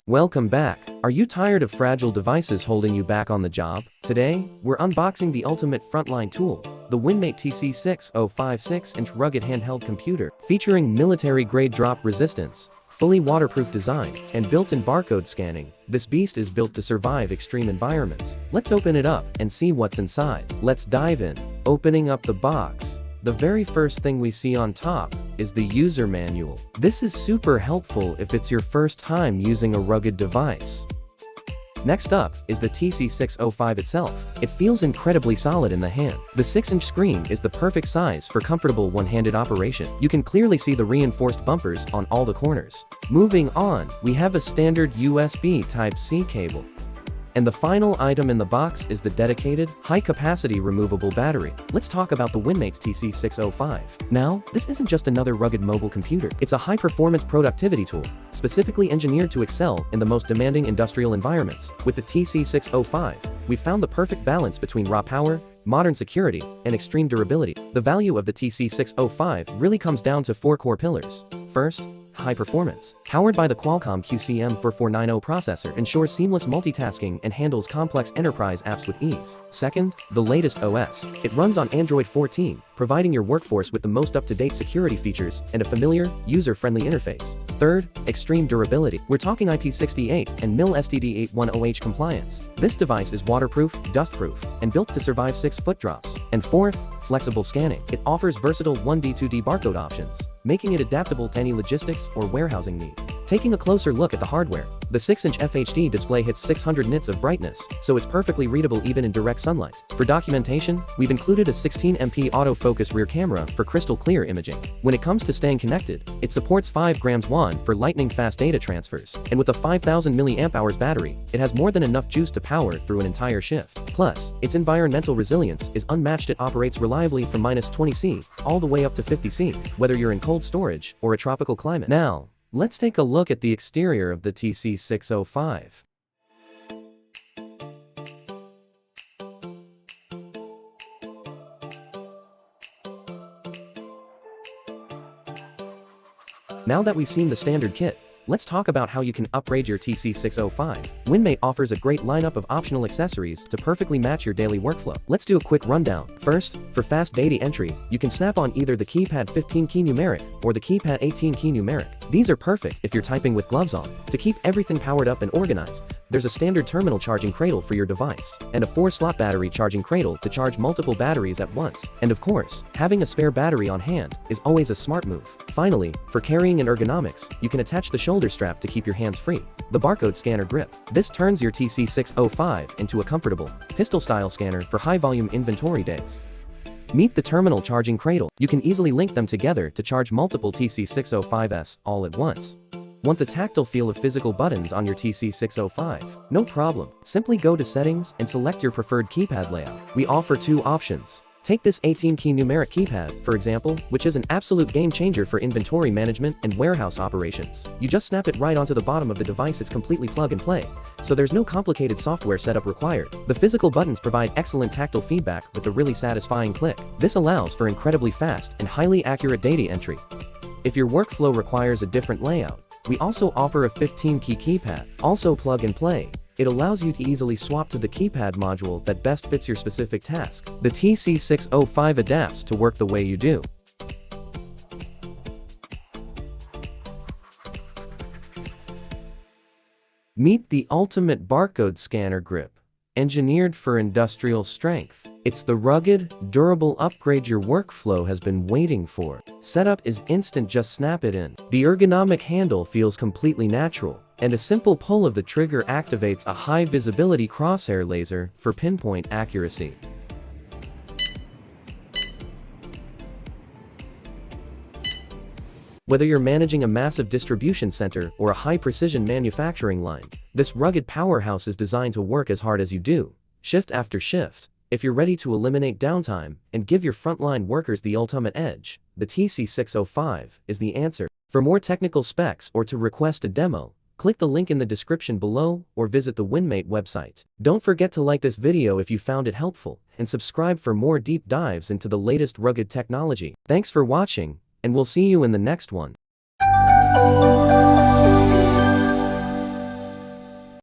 Welcome back. Are you tired of fragile devices holding you back on the job? Today, we're unboxing the ultimate frontline tool, the Winmate TC605 6-inch rugged handheld computer, featuring military-grade drop resistance, fully waterproof design, and built-in barcode scanning. This beast is built to survive extreme environments. Let's open it up and see what's inside. Let's dive in. Opening up the box. The very first thing we see on top is the user manual. This is super helpful if it's your first time using a rugged device. Next up is the TC605 itself. It feels incredibly solid in the hand. The 6-inch screen is the perfect size for comfortable one-handed operation. You can clearly see the reinforced bumpers on all the corners. Moving on, we have a standard USB Type-C cable. And the final item in the box is the dedicated, high-capacity removable battery. Let's talk about the Winmate TC605. Now, this isn't just another rugged mobile computer. It's a high-performance productivity tool, specifically engineered to excel in the most demanding industrial environments. With the TC605, we've found the perfect balance between raw power, modern security, and extreme durability. The value of the TC605 really comes down to 4 core pillars. First, high performance. Powered by the Qualcomm QCM4490 processor, ensures seamless multitasking and handles complex enterprise apps with ease. Second, the latest OS. It runs on Android 14, providing your workforce with the most up-to-date security features and a familiar, user-friendly interface. Third, extreme durability. We're talking IP68 and MIL STD810H compliance. This device is waterproof, dustproof, and built to survive 6-foot drops. And fourth, flexible scanning. It offers versatile 1D 2D barcode options, making it adaptable to any logistics or warehousing need. Taking a closer look at the hardware, the 6-inch FHD display hits 600 nits of brightness, so it's perfectly readable even in direct sunlight. For documentation, we've included a 16MP autofocus rear camera for crystal clear imaging. When it comes to staying connected, it supports 5 grams WAN for lightning-fast data transfers, and with a 5000 mAh battery, it has more than enough juice to power through an entire shift. Plus, its environmental resilience is unmatched. It operates reliably from -20°C all the way up to 50°C, whether you're in cold storage or a tropical climate. Now, let's take a look at the exterior of the TC605. Now that we've seen the standard kit, let's talk about how you can upgrade your TC605. Winmate offers a great lineup of optional accessories to perfectly match your daily workflow. Let's do a quick rundown. First, for fast data entry, you can snap on either the keypad 15-key numeric or the keypad 18-key numeric. These are perfect if you're typing with gloves on. To keep everything powered up and organized, there's a standard terminal charging cradle for your device, and a 4-slot battery charging cradle to charge multiple batteries at once. And of course, having a spare battery on hand is always a smart move. Finally, for carrying and ergonomics, you can attach the shoulder strap to keep your hands free. The barcode scanner grip. This turns your TC605 into a comfortable, pistol-style scanner for high-volume inventory days. Meet the terminal charging cradle. You can easily link them together to charge multiple TC605s all at once. Want the tactile feel of physical buttons on your TC605? No problem. Simply go to Settings and select your preferred keypad layout. We offer 2 options. Take this 18-key numeric keypad, for example, which is an absolute game changer for inventory management and warehouse operations. You just snap it right onto the bottom of the device. It's completely plug and play, so there's no complicated software setup required. The physical buttons provide excellent tactile feedback with a really satisfying click. This allows for incredibly fast and highly accurate data entry. If your workflow requires a different layout, we also offer a 15-key keypad, also plug and play. It allows you to easily swap to the keypad module that best fits your specific task. The TC605 adapts to work the way you do. Meet the ultimate barcode scanner grip. Engineered for industrial strength. It's the rugged, durable upgrade your workflow has been waiting for. Setup is instant, just snap it in. The ergonomic handle feels completely natural, and a simple pull of the trigger activates a high-visibility crosshair laser for pinpoint accuracy. Whether you're managing a massive distribution center or a high-precision manufacturing line, this rugged powerhouse is designed to work as hard as you do, shift after shift. If you're ready to eliminate downtime and give your frontline workers the ultimate edge, the TC605 is the answer. For more technical specs or to request a demo, click the link in the description below or visit the Winmate website. Don't forget to like this video if you found it helpful, and subscribe for more deep dives into the latest rugged technology. Thanks for watching, and we'll see you in the next one.